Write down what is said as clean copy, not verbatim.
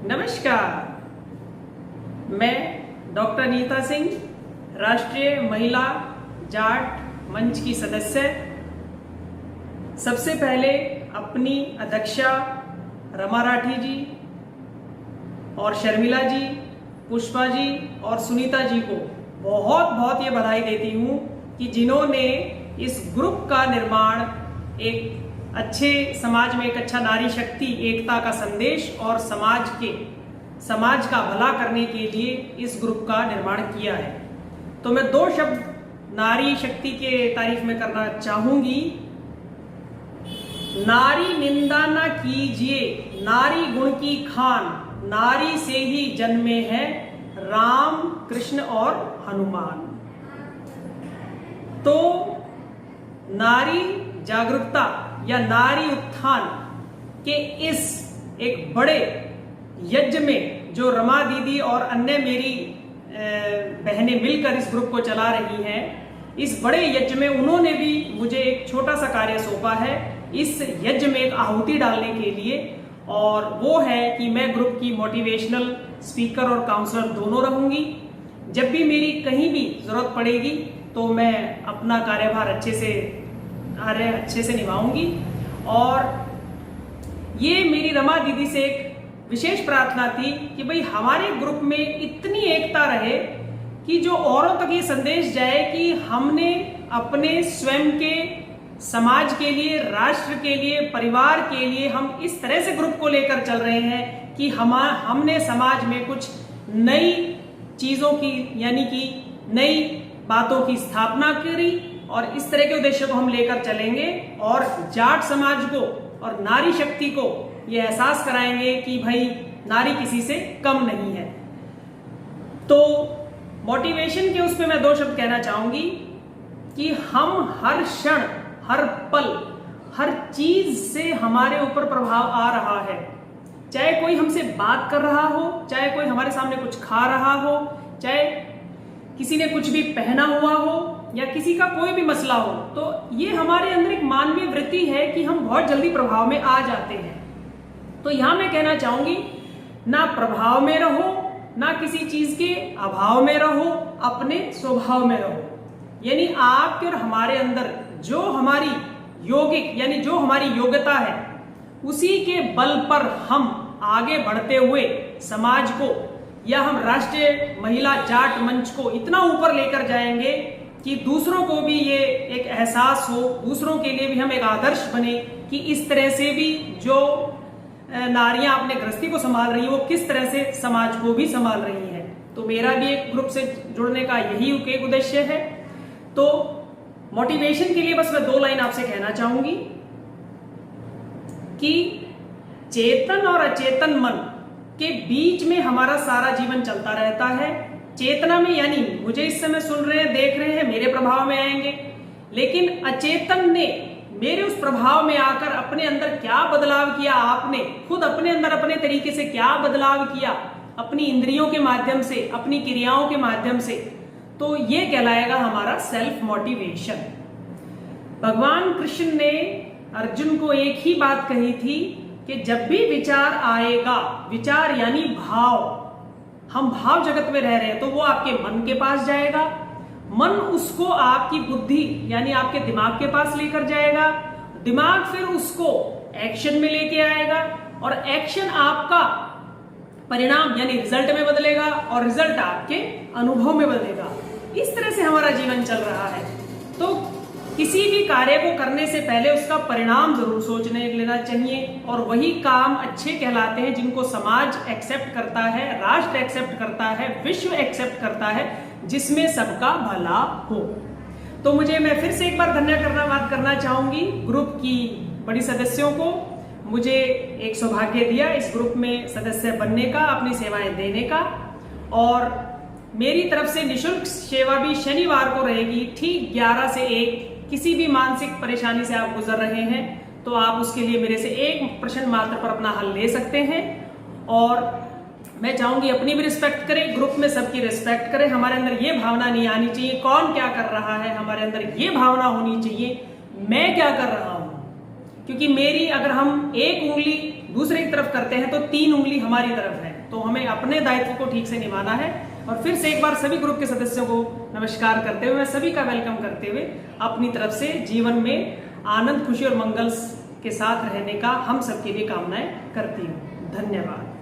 नमस्कार, मैं डॉक्टर नीता सिंह, राष्ट्रीय महिला जाट मंच की सदस्य। सबसे पहले अपनी अध्यक्षा रमा राठी जी और शर्मिला जी, पुष्पा जी और सुनीता जी को बहुत बहुत ये बधाई देती हूँ कि जिन्होंने इस ग्रुप का निर्माण एक अच्छे समाज में, एक अच्छा नारी शक्ति एकता का संदेश और समाज का भला करने के लिए इस ग्रुप का निर्माण किया है। तो मैं दो शब्द नारी शक्ति के तारीफ में करना चाहूंगी। नारी निंदा न कीजिए, नारी गुण की खान, नारी से ही जन्मे हैं राम, कृष्ण और हनुमान। तो नारी जागरूकता या नारी उत्थान के इस एक बड़े यज्ञ में जो रमा दीदी और अन्य मेरी बहनें मिलकर इस ग्रुप को चला रही हैं, इस बड़े यज्ञ में उन्होंने भी मुझे एक छोटा सा कार्य सौंपा है इस यज्ञ में एक आहुति डालने के लिए, और वो है कि मैं ग्रुप की मोटिवेशनल स्पीकर और काउंसलर दोनों रहूंगी। जब भी मेरी कहीं भी जरूरत पड़ेगी तो मैं अपना कार्यभार अच्छे से निभाऊंगी। और ये मेरी रमा दीदी से एक विशेष प्रार्थना थी कि भाई हमारे ग्रुप में इतनी एकता रहे कि जो औरों तक ये संदेश जाए कि हमने अपने स्वयं के समाज के लिए, राष्ट्र के लिए, परिवार के लिए हम इस तरह से ग्रुप को लेकर चल रहे हैं कि हमने समाज में कुछ नई चीजों की यानी कि नई बातों की स्थापना करी और इस तरह के उद्देश्य को हम लेकर चलेंगे और जाट समाज को और नारी शक्ति को ये एहसास कराएंगे कि भाई नारी किसी से कम नहीं है। तो मोटिवेशन के उस पे मैं दो शब्द कहना चाहूंगी कि हम हर क्षण, हर पल, हर चीज से हमारे ऊपर प्रभाव आ रहा है। चाहे कोई हमसे बात कर रहा हो, चाहे कोई हमारे सामने कुछ खा रहा हो, चाहे किसी ने कुछ भी पहना हुआ हो या किसी का कोई भी मसला हो, तो ये हमारे अंदर एक मानवीय वृत्ति है कि हम बहुत जल्दी प्रभाव में आ जाते हैं। तो यहां मैं कहना चाहूंगी, ना प्रभाव में रहो, ना किसी चीज के अभाव में रहो, अपने स्वभाव में रहो। यानी आपके और हमारे अंदर जो हमारी यौगिक यानी जो हमारी योग्यता है, उसी के बल पर हम आगे बढ़ते हुए समाज को या हम राष्ट्रीय महिला जाट मंच को इतना ऊपर लेकर जाएंगे कि दूसरों को भी ये एक एहसास हो, दूसरों के लिए भी हम एक आदर्श बने कि इस तरह से भी जो नारियां अपने गृहस्थी को संभाल रही है वो किस तरह से समाज को भी संभाल रही है। तो मेरा भी एक ग्रुप से जुड़ने का यही एक उद्देश्य है। तो मोटिवेशन के लिए बस मैं दो लाइन आपसे कहना चाहूंगी कि चेतन और अचेतन मन के बीच में हमारा सारा जीवन चलता रहता है। चेतना में यानी मुझे इस समय सुन रहे हैं, देख रहे हैं, मेरे प्रभाव में आएंगे, लेकिन अचेतन ने मेरे उस प्रभाव में आकर अपने अंदर क्या बदलाव किया, आपने खुद अपने अंदर अपने तरीके से क्या बदलाव किया, अपनी इंद्रियों के माध्यम से, अपनी क्रियाओं के माध्यम से, तो ये कहलाएगा हमारा सेल्फ मोटिवेशन। भगवान कृष्ण ने अर्जुन को एक ही बात कही थी कि जब भी विचार आएगा, विचार यानी भाव, हम भाव जगत में रह रहे हैं, तो वो आपके मन के पास जाएगा, मन उसको आपकी बुद्धि यानी आपके दिमाग के पास लेकर जाएगा, दिमाग फिर उसको एक्शन में लेके आएगा और एक्शन आपका परिणाम यानी रिजल्ट में बदलेगा और रिजल्ट आपके अनुभव में बदलेगा। इस तरह से हमारा जीवन चल रहा है। तो किसी भी कार्य को करने से पहले उसका परिणाम जरूर सोचने लेना चाहिए, और वही काम अच्छे कहलाते हैं जिनको समाज एक्सेप्ट करता है, राष्ट्र एक्सेप्ट करता है, विश्व एक्सेप्ट करता है, जिसमें सबका भला हो। तो मैं फिर से एक बार धन्यवाद करना चाहूंगी ग्रुप की बड़ी सदस्यों को। मुझे एक सौभाग्य दिया इस ग्रुप में सदस्य बनने का, अपनी सेवाएं देने का, और मेरी तरफ से निःशुल्क सेवा भी शनिवार को रहेगी ठीक 11 से 1। किसी भी मानसिक परेशानी से आप गुजर रहे हैं तो आप उसके लिए मेरे से एक प्रश्न मात्र पर अपना हल ले सकते हैं। और मैं चाहूंगी अपनी भी रिस्पेक्ट करें, ग्रुप में सबकी रिस्पेक्ट करें। हमारे अंदर ये भावना नहीं आनी चाहिए कौन क्या कर रहा है, हमारे अंदर ये भावना होनी चाहिए मैं क्या कर रहा हूं। क्योंकि मेरी अगर हम एक उंगली दूसरे की तरफ करते हैं तो 3 उंगली हमारी तरफ है। तो हमें अपने दायित्व को ठीक से निभाना है। और फिर से एक बार सभी ग्रुप के सदस्यों को नमस्कार करते हुए, मैं सभी का वेलकम करते हुए अपनी तरफ से जीवन में आनंद, खुशी और मंगल के साथ रहने का हम सबके लिए कामनाएं करती हूँ। धन्यवाद।